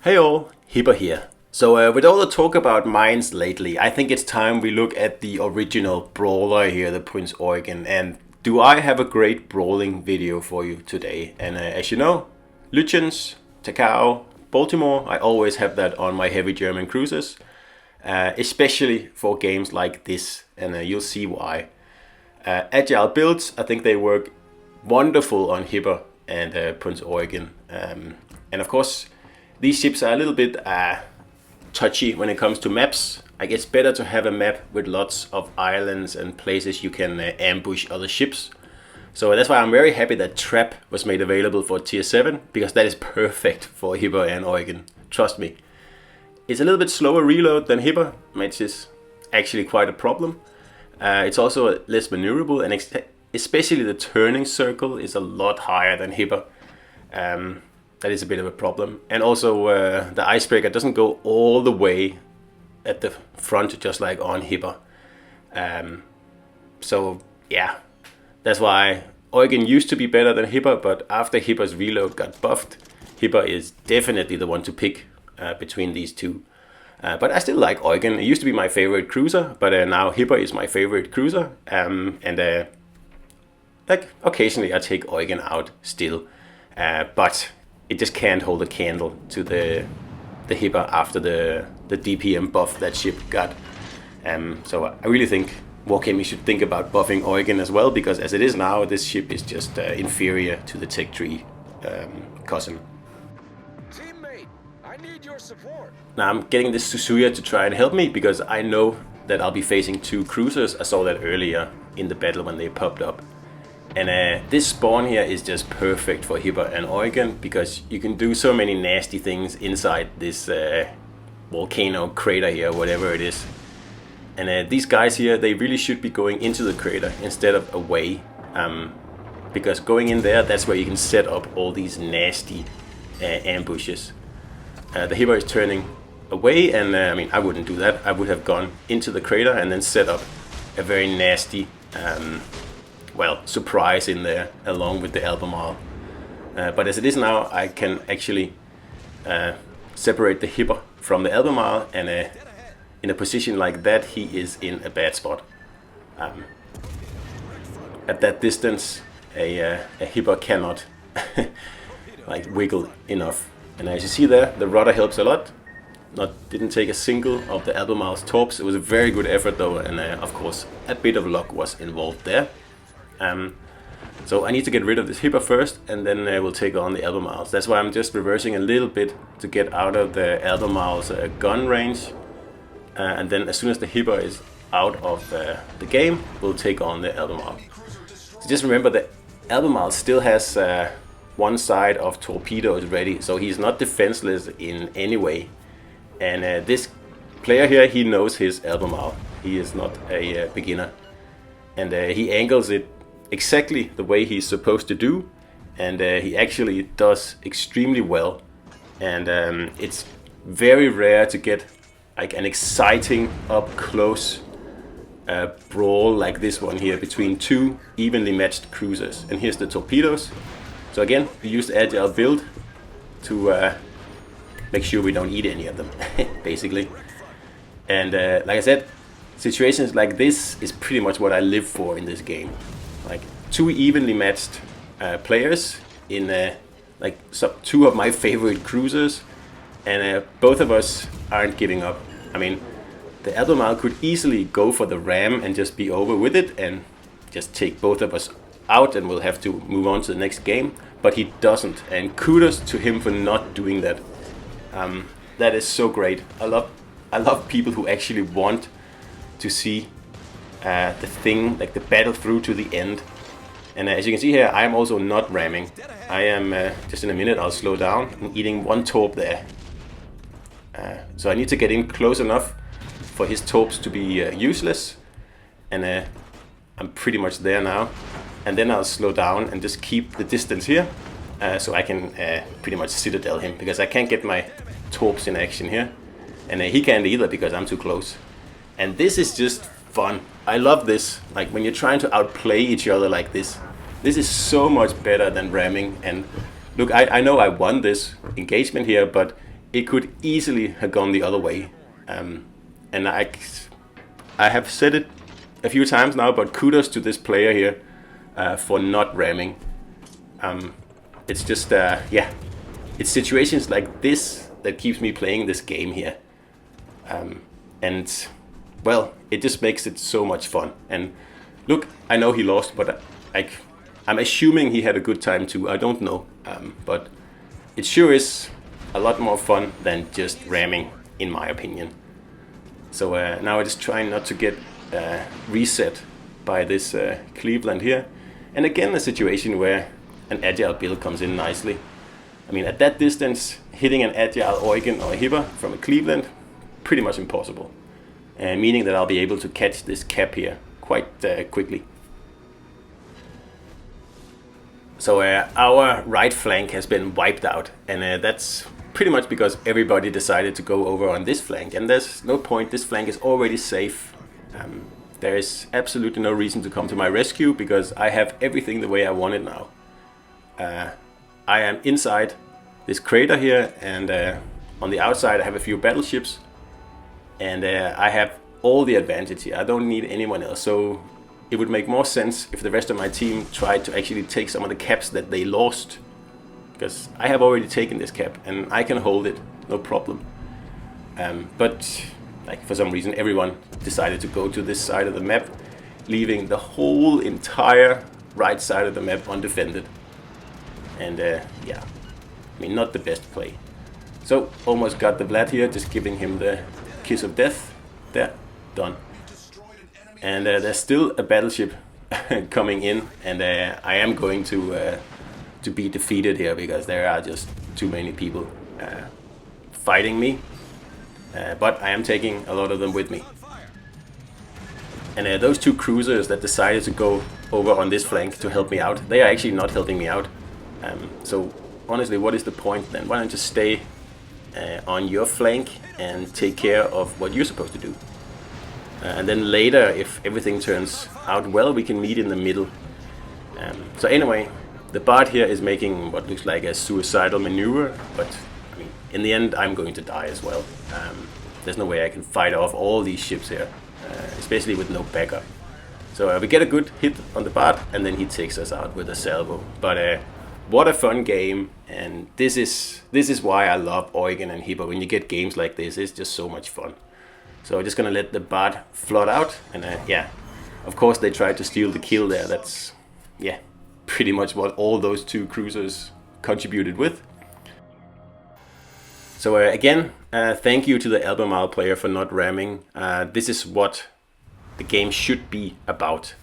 Hey all, Hipper here. So with all the talk about mines lately, I think it's time we look at the original brawler here, the Prinz Eugen. And do I have a great brawling video for you today? And as you know, Lütjens, Takao, Baltimore, I always have that on my heavy German cruisers. Especially for games like this, and you'll see why. Agile builds, I think they work wonderful on Hipper and Prinz Eugen. And of course, these ships are a little bit touchy when it comes to maps. I guess better to have a map with lots of islands and places you can ambush other ships. So that's why I'm very happy that Trap was made available for tier 7, because that is perfect for Hipper and Eugen, trust me. It's a little bit slower reload than Hipper, which is actually quite a problem. It's also less maneuverable, and especially the turning circle is a lot higher than Hipper. That is a bit of a problem. And also the icebreaker doesn't go all the way at the front, just like on Hipper. So yeah, that's why Eugen used to be better than Hipper, but after Hipper's reload got buffed, Hipper is definitely the one to pick between these two. But I still like Eugen. It used to be my favorite cruiser, but now Hipper is my favorite cruiser. Like occasionally I take Eugen out still, but it just can't hold a candle to the Hipper after the DPM buff that ship got. So I really think Wargaming should think about buffing Eugen as well, because as it is now, this ship is just inferior to the Tech Tree cousin. Teammate, I need your support. Now I'm getting this Suzuya to try and help me, because I know that I'll be facing two cruisers. I saw that earlier in the battle when they popped up. And this spawn here is just perfect for Hipper and Eugen, because you can do so many nasty things inside this volcano crater here, whatever it is. And these guys here, they really should be going into the crater instead of away. Because going in there, that's where you can set up all these nasty ambushes. The Hipper is turning away, and I mean, I wouldn't do that. I would have gone into the crater and then set up a very nasty surprise in there along with the Albemarle. But as it is now, I can actually separate the Hipper from the Albemarle, and in a position like that, he is in a bad spot. At that distance, a Hipper cannot like wiggle enough. And as you see there, the rudder helps a lot. Didn't take a single of the Albemarle's torps. It was a very good effort though, and of course a bit of luck was involved there. So I need to get rid of this Hipper first, and then we'll take on the Albemarles. That's why I'm just reversing a little bit to get out of the Albemarle's gun range. And then as soon as the Hipper is out of the game, we'll take on the Albemarle. So just remember that Albemarle still has one side of torpedoes ready, so he's not defenseless in any way. And this player here, he knows his Albemarle. He is not a beginner. And he angles it exactly the way he's supposed to do, and he actually does extremely well. And it's very rare to get like an exciting up close brawl like this one here between two evenly matched cruisers. And here's the torpedoes. So again, we used Agile build to make sure we don't eat any of them basically. And like I said, situations like this is pretty much what I live for in this game. Like two evenly matched players in two of my favorite cruisers, and both of us aren't giving up. I mean, the Albemarle could easily go for the ram and just be over with it and just take both of us out, and we'll have to move on to the next game, but he doesn't, and kudos to him for not doing that. That is so great. I love people who actually want to see the thing, like the battle through to the end. And as you can see here, I am also not ramming. I am, just in a minute I'll slow down, and eating one torp there. So I need to get in close enough for his torps to be useless. And I'm pretty much there now. And then I'll slow down and just keep the distance here, so I can pretty much citadel him, because I can't get my torps in action here. And he can't either, because I'm too close. And this is just fun. I love this. Like when you're trying to outplay each other like this. This is so much better than ramming. And look, I know I won this engagement here, but it could easily have gone the other way. And I have said it a few times now, but kudos to this player here for not ramming. It's just, yeah, it's situations like this that keeps me playing this game here. And, well, it just makes it so much fun. And look, I know he lost, but I'm assuming he had a good time too. I don't know. But it sure is a lot more fun than just ramming, in my opinion. So now I just try not to get reset by this Cleveland here. And again, a situation where an agile build comes in nicely. I mean, at that distance, hitting an agile Eugen or a Hipper from a Cleveland, pretty much impossible. Meaning that I'll be able to catch this cap here quite quickly. So our right flank has been wiped out, and that's pretty much because everybody decided to go over on this flank, and there's no point. This flank is already safe. There is absolutely no reason to come to my rescue because I have everything the way I want it now. I am inside this crater here, and on the outside I have a few battleships, and I have all the advantage here. I don't need anyone else, so it would make more sense if the rest of my team tried to actually take some of the caps that they lost, because I have already taken this cap and I can hold it, no problem. But like, for some reason everyone decided to go to this side of the map, leaving the whole entire right side of the map undefended. And yeah, I mean, not the best play. So almost got the Vlad here, just giving him the kiss of death. There, done. And there's still a battleship coming in, and I am going to be defeated here because there are just too many people fighting me. But I am taking a lot of them with me. And those two cruisers that decided to go over on this flank to help me out, they are actually not helping me out. So honestly, what is the point then? Why don't you just stay on your flank and take care of what you're supposed to do? And then later, if everything turns out well, we can meet in the middle. So anyway, the bot here is making what looks like a suicidal maneuver, but I mean, in the end, I'm going to die as well. There's no way I can fight off all these ships here, especially with no backup. So we get a good hit on the bot, and then he takes us out with a salvo. But what a fun game, and this is why I love Eugen and Hippo. When you get games like this, it's just so much fun. So I'm just gonna let the bot flood out, and yeah, of course they tried to steal the kill there. That's, yeah, pretty much what all those two cruisers contributed with. So again, thank you to the Albemarle player for not ramming. This is what the game should be about.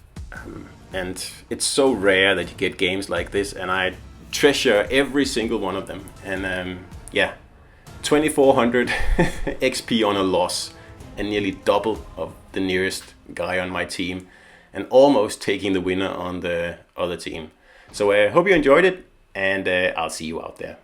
And it's so rare that you get games like this, and I treasure every single one of them. And yeah, 2400 XP on a loss, and nearly double of the nearest guy on my team, and almost taking the winner on the other team. So I hope you enjoyed it, and I'll see you out there.